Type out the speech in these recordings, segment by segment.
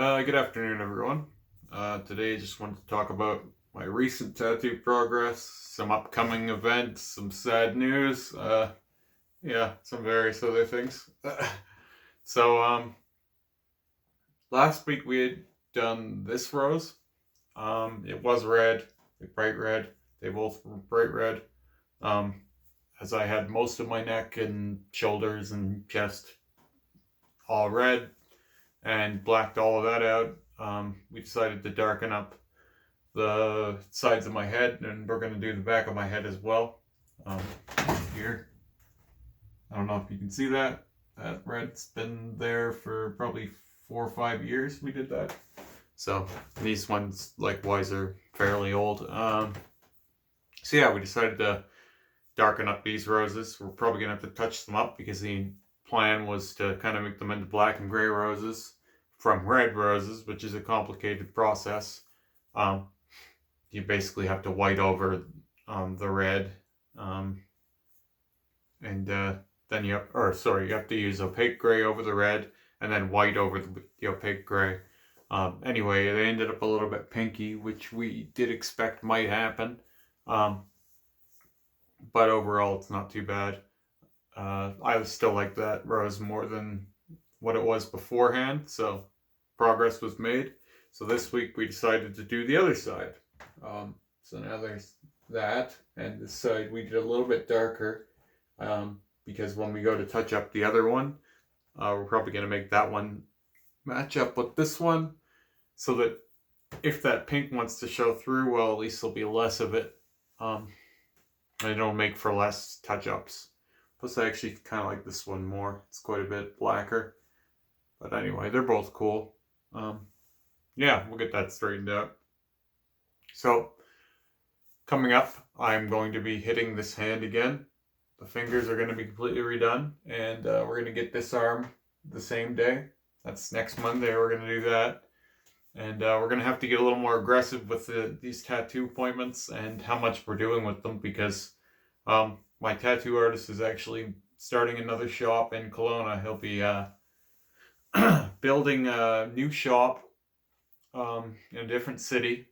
Good afternoon, everyone. Today, I just wanted to talk about my recent tattoo progress, some upcoming events, some sad news, yeah, some various other things. So, last week we had done this rose. It was red, bright red. They both were bright red. Um, as I had most of my neck and shoulders and chest all red and blacked all of that out. We decided to darken up the sides of my head, and we're going to do the back of my head as well. Um, Here, I don't know if you can see that. That red's been there for probably 4 or 5 years. We did that. So these ones likewise are fairly old. So yeah, we decided to darken up these roses. We're probably gonna have to touch them up because the plan was to kind of make them into black and gray roses from red roses, which is a complicated process. Um, you basically have to white over the red, and then you have to use opaque gray over the red, and then white over the opaque gray. Anyway, they ended up a little bit pinky, which we did expect might happen. But overall, it's not too bad. I still like that rose more than what it was beforehand, so progress was made. So this week we decided to do the other side. So now there's that, and this side we did a little bit darker, because when we go to touch up the other one, we're probably going to make that one match up with this one, so that if that pink wants to show through, well, at least there'll be less of it. And it'll make for less touch-ups. Plus, I actually kind of like this one more. It's quite a bit blacker. But anyway, they're both cool. Yeah, we'll get that straightened out. So, coming up, I'm going to be hitting this hand again. The fingers are going to be completely redone. And we're going to get this arm the same day. That's next Monday, we're going to do that. And we're going to have to get a little more aggressive with these tattoo appointments and how much we're doing with them, because my tattoo artist is actually starting another shop in Kelowna. He'll be building a new shop in a different city.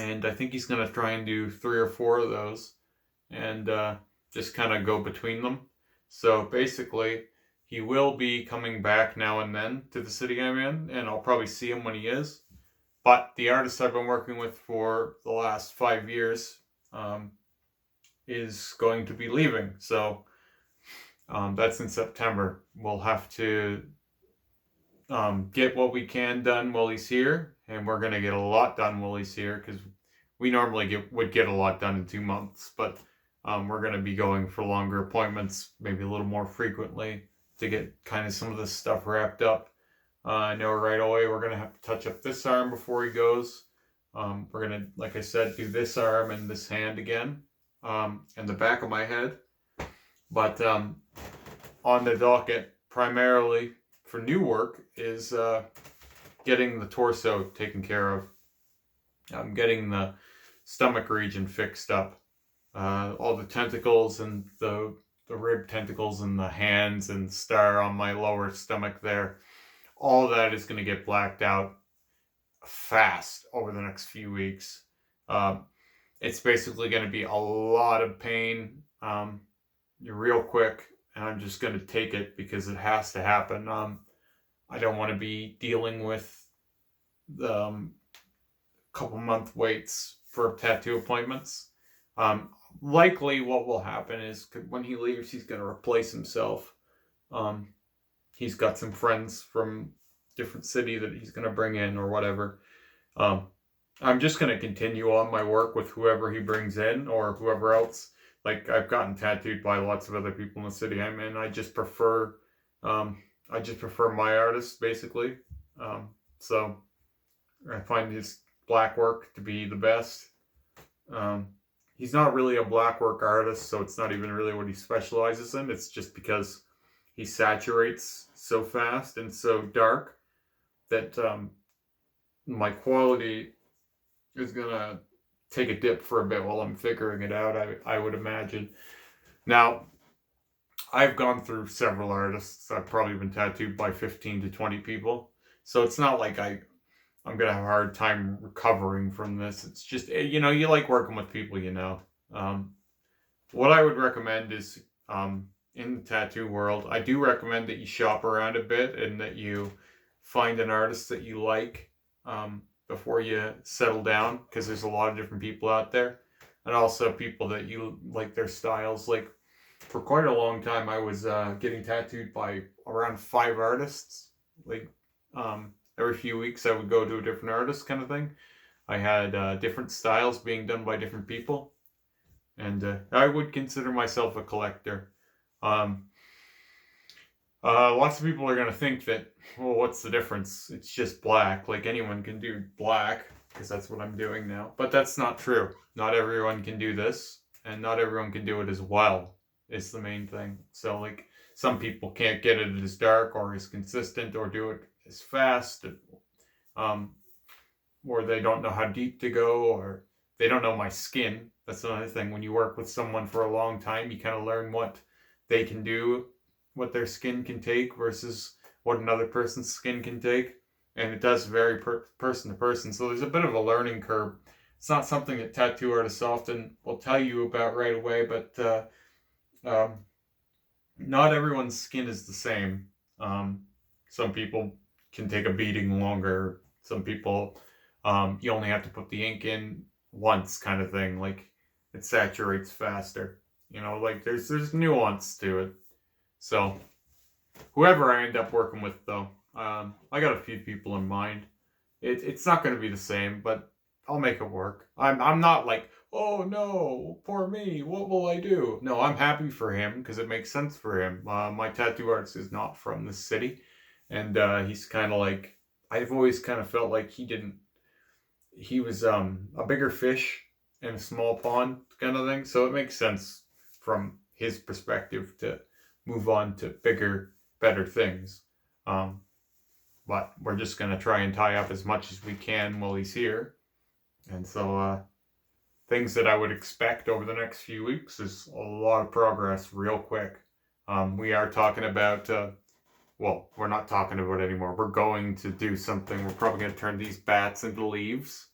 And I think he's going to try and do 3 or 4 of those and just kind of go between them. So basically, he will be coming back now and then to the city I'm in, and I'll probably see him when he is. But the artist I've been working with for the last 5 years is going to be leaving. So that's in September. We'll have to get what we can done while he's here, and we're going to get a lot done while he's here, because we normally would get a lot done in 2 months, but we're going to be going for longer appointments, maybe a little more frequently, to get kind of some of this stuff wrapped up. I know right away we're going to have to touch up this arm before he goes. We're going to, like I said, do this arm and this hand again, and the back of my head. But on the docket, primarily for new work, is getting the torso taken care of. I'm getting the stomach region fixed up. All the tentacles and the rib tentacles and the hands and star on my lower stomach there. All that is going to get blacked out fast over the next few weeks. It's basically going to be a lot of pain real quick, and I'm just going to take it because it has to happen. I don't want to be dealing with the couple month waits for tattoo appointments. Likely what will happen is when he leaves, he's going to replace himself. He's got some friends from different city that he's going to bring in or whatever. I'm just going to continue on my work with whoever he brings in or whoever else. Like, I've gotten tattooed by lots of other people in the city I'm in. I just prefer my artist, basically. So I find his black work to be the best. He's not really a black work artist, so it's not even really what he specializes in. It's just because he saturates so fast and so dark that my quality is gonna take a dip for a bit while I'm figuring it out, I would imagine. Now, I've gone through several artists. I've probably been tattooed by 15 to 20 people. So it's not like I'm gonna have a hard time recovering from this. It's just, you like working with people, Um, what I would recommend is, in the tattoo world, I do recommend that you shop around a bit and that you find an artist that you like, before you settle down, because there's a lot of different people out there, and also people that you like their styles. Like, for quite a long time, I was getting tattooed by around 5 artists. Like, every few weeks, I would go to a different artist, kind of thing. I had different styles being done by different people, and I would consider myself a collector. Um, Lots of people are going to think that, well, what's the difference? It's just black. Like, anyone can do black, because that's what I'm doing now. But that's not true. Not everyone can do this, and not everyone can do it as well, is the main thing. So, like, some people can't get it as dark or as consistent or do it as fast, um, or they don't know how deep to go, or they don't know my skin. That's another thing. When you work with someone for a long time, you kind of learn what they can do, what their skin can take versus what another person's skin can take. And it does vary person to person. So there's a bit of a learning curve. It's not something that tattoo artists often will tell you about right away, but not everyone's skin is the same. Some people can take a beating longer. Some people, you only have to put the ink in once, kind of thing. Like, it saturates faster. Like, there's nuance to it. So, whoever I end up working with, though, I got a few people in mind. It's not going to be the same, but I'll make it work. I'm not like, oh no, poor me, what will I do? No, I'm happy for him because it makes sense for him. My tattoo artist is not from this city, and he's kind of like, I've always kind of felt like he was a bigger fish in a small pond, kind of thing. So it makes sense from his perspective to move on to bigger, better things. But we're just going to try and tie up as much as we can while he's here. And so, things that I would expect over the next few weeks is a lot of progress real quick. We are talking about, well, we're not talking about it anymore. We're going to do something. We're probably going to turn these bats into leaves.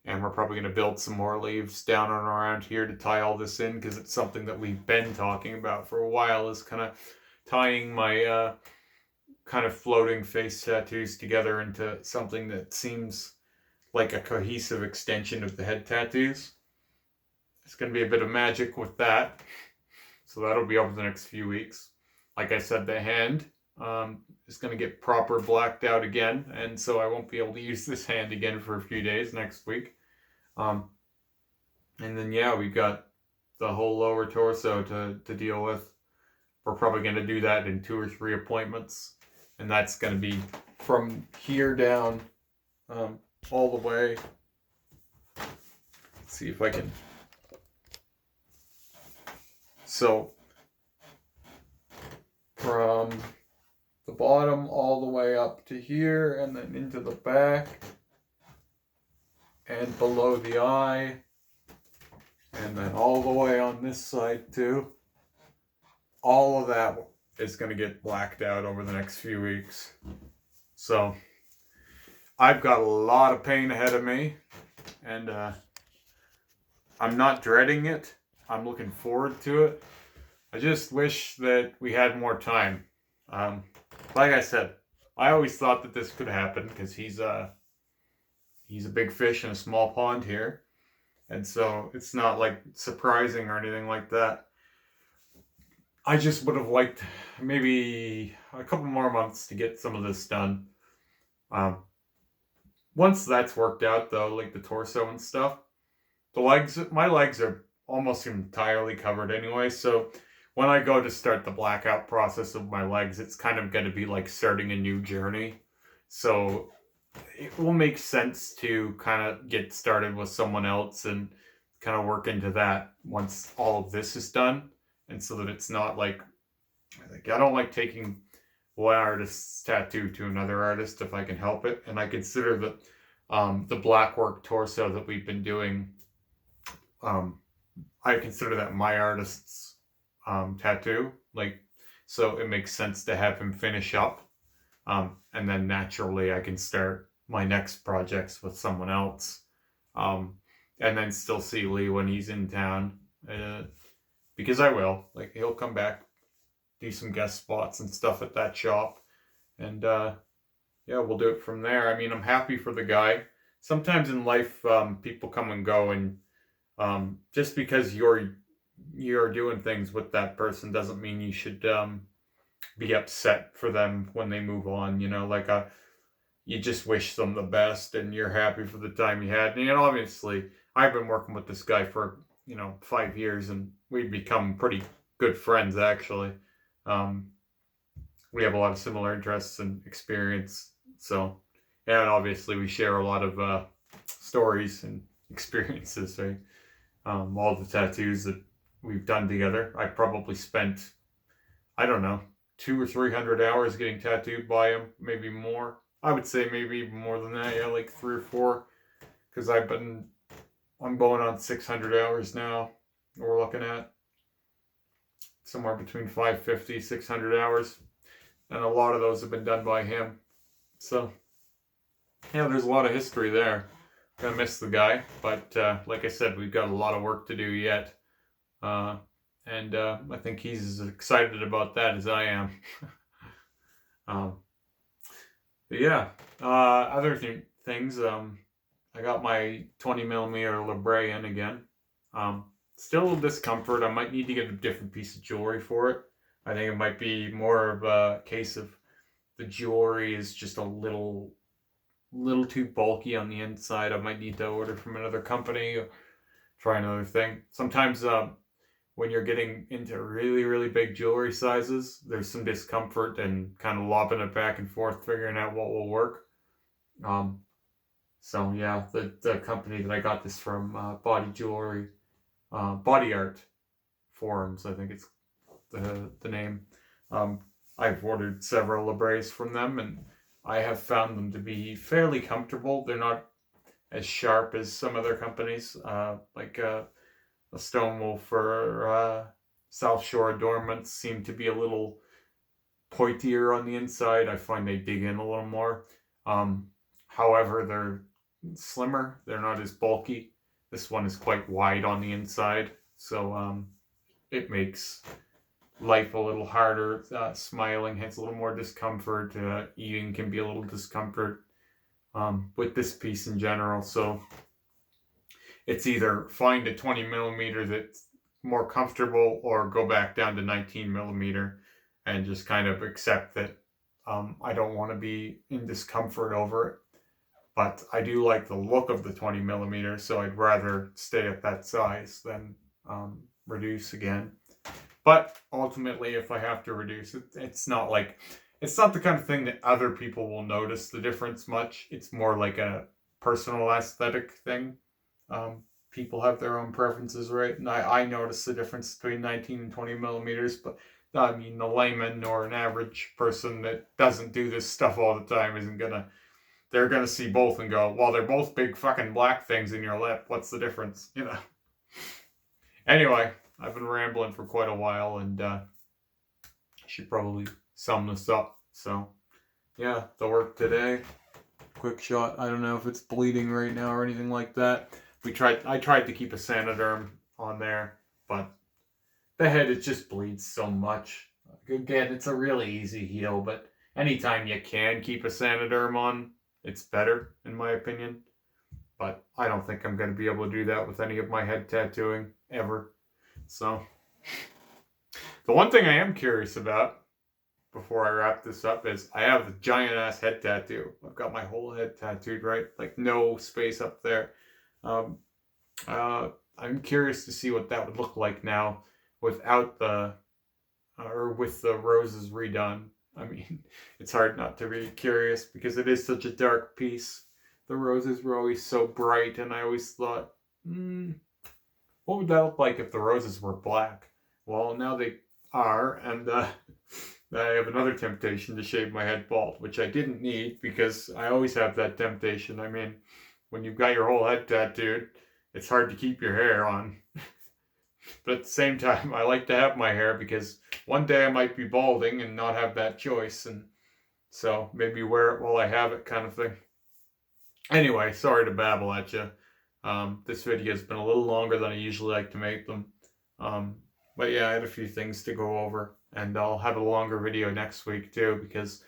And we're probably going to build some more leaves down and around here to tie all this in, because it's something that we've been talking about for a while, is kind of tying my kind of floating face tattoos together into something that seems like a cohesive extension of the head tattoos. It's going to be a bit of magic with that. So that'll be over the next few weeks. Like I said, the hand is going to get proper blacked out again, and so I won't be able to use this hand again for a few days next week. And then, yeah, we've got the whole lower torso to deal with. We're probably going to do that in 2 or 3 appointments, and that's going to be from here down, all the way. Let's see if I can. So, from the bottom all the way up to here, and then into the back, and below the eye, and then all the way on this side too. All of that is going to get blacked out over the next few weeks. So, I've got a lot of pain ahead of me, and I'm not dreading it. I'm looking forward to it. I just wish that we had more time. Like I said, I always thought that this could happen because he's a big fish in a small pond here, and so it's not like surprising or anything like that. I just would have liked maybe a couple more months to get some of this done. Once that's worked out, though, like the torso and stuff, my legs are almost entirely covered anyway, so when I go to start the blackout process of my legs, it's kind of going to be like starting a new journey. So it will make sense to kind of get started with someone else and kind of work into that once all of this is done. And so that it's not like I don't like taking one artist's tattoo to another artist if I can help it. And I consider that the black work torso that we've been doing, I consider that my artist's tattoo. Like, so it makes sense to have him finish up And then naturally I can start my next projects with someone else. Um, and then still see Lee when he's in town. Because I will. Like, he'll come back, do some guest spots and stuff at that shop. And yeah, we'll do it from there. I mean, I'm happy for the guy. Sometimes in life, people come and go, and just because you're doing things with that person doesn't mean you should be upset for them when they move on. Like you just wish them the best, and you're happy for the time you had. And obviously, I've been working with this guy for 5 years, and we've become pretty good friends. Actually, um, we have a lot of similar interests and experience. So, yeah, and obviously we share a lot of stories and experiences. Right? All the tattoos that we've done together. I probably spent, I don't know, 200 or 300 hours getting tattooed by him, maybe more. I would say maybe more than that. Yeah, like 3 or 4, because I'm going on 600 hours now. We're looking at somewhere between 550, 600 hours, and a lot of those have been done by him. So, yeah, there's a lot of history there. Gonna miss the guy, but like I said, we've got a lot of work to do yet. And I think he's as excited about that as I am. um, but yeah, other things. I got my 20mm Libre in again. Still a little discomfort. I might need to get a different piece of jewelry for it. I think it might be more of a case of the jewelry is just a little too bulky on the inside. I might need to order from another company or try another thing. Sometimes when you're getting into really, really big jewelry sizes, there's some discomfort and kind of lobbing it back and forth, figuring out what will work. So yeah, the company that I got this from, Body Jewelry, Body Art Forums, I think it's the name. I've ordered several Libres from them, and I have found them to be fairly comfortable. They're not as sharp as some other companies, like a Stonewolf or South Shore Adornments seem to be a little pointier on the inside. I find they dig in a little more. However, they're slimmer. They're not as bulky. This one is quite wide on the inside, so it makes life a little harder. Smiling has a little more discomfort. Eating can be a little discomfort with this piece in general. So it's either find a 20mm that's more comfortable or go back down to 19mm and just kind of accept that I don't want to be in discomfort over it. But I do like the look of the 20mm, so I'd rather stay at that size than reduce again. But ultimately, if I have to reduce it, it's not the kind of thing that other people will notice the difference much. It's more like a personal aesthetic thing. People have their own preferences, right? And I notice the difference between 19 and 20mm, but I mean, the layman or an average person that doesn't do this stuff all the time they're gonna see both and go, well, they're both big fucking black things in your lip. What's the difference? Anyway, I've been rambling for quite a while, and should probably sum this up. So, yeah, the work today. Quick shot. I don't know if it's bleeding right now or anything like that. I tried to keep a Sanoderm on there, but the head, it just bleeds so much. Again, it's a really easy heal, but anytime you can keep a Sanoderm on, it's better, in my opinion. But I don't think I'm going to be able to do that with any of my head tattooing, ever. So, the one thing I am curious about, before I wrap this up, is I have a giant-ass head tattoo. I've got my whole head tattooed, right? Like, no space up there. I'm curious to see what that would look like now without with the roses redone. I mean, it's hard not to be curious because it is such a dark piece. The roses were always so bright, and I always thought, what would that look like if the roses were black? Well, now they are, and I have another temptation to shave my head bald, which I didn't need because I always have that temptation. I mean, when you've got your whole head tattooed, it's hard to keep your hair on. But at the same time, I like to have my hair because one day I might be balding and not have that choice. And So maybe wear it while I have it kind of thing. Anyway, sorry to babble at you. This video has been a little longer than I usually like to make them. But yeah, I had a few things to go over, and I'll have a longer video next week too, because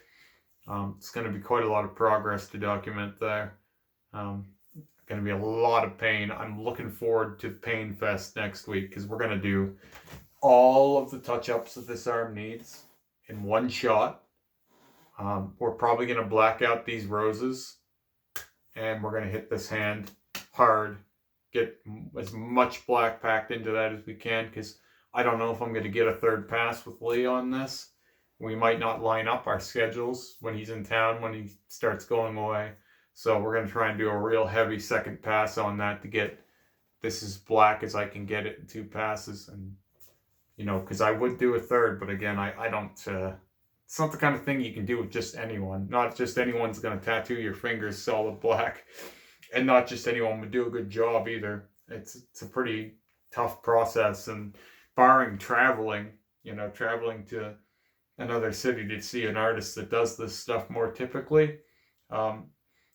it's going to be quite a lot of progress to document there. Going to be a lot of pain. I'm looking forward to Pain Fest next week, because we're going to do all of the touch-ups that this arm needs in one shot. We're probably going to black out these roses, and we're going to hit this hand hard, get as much black packed into that as we can, because I don't know if I'm going to get a third pass with Lee on this. We might not line up our schedules when he's in town, when he starts going away. So we're going to try and do a real heavy second pass on that to get this as black as I can get it in 2 passes. And, you know, because I would do a third, but again, I don't, it's not the kind of thing you can do with just anyone. Not just anyone's going to tattoo your fingers solid black. And not just anyone would do a good job either. It's a pretty tough process, and barring traveling, you know, traveling to another city to see an artist that does this stuff more typically,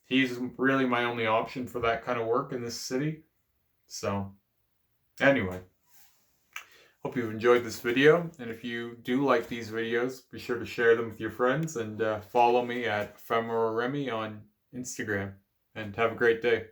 he's really my only option for that kind of work in this city. So anyway, hope you've enjoyed this video, and if you do like these videos, be sure to share them with your friends, and follow me at Ephemeral Remy on Instagram, and have a great day.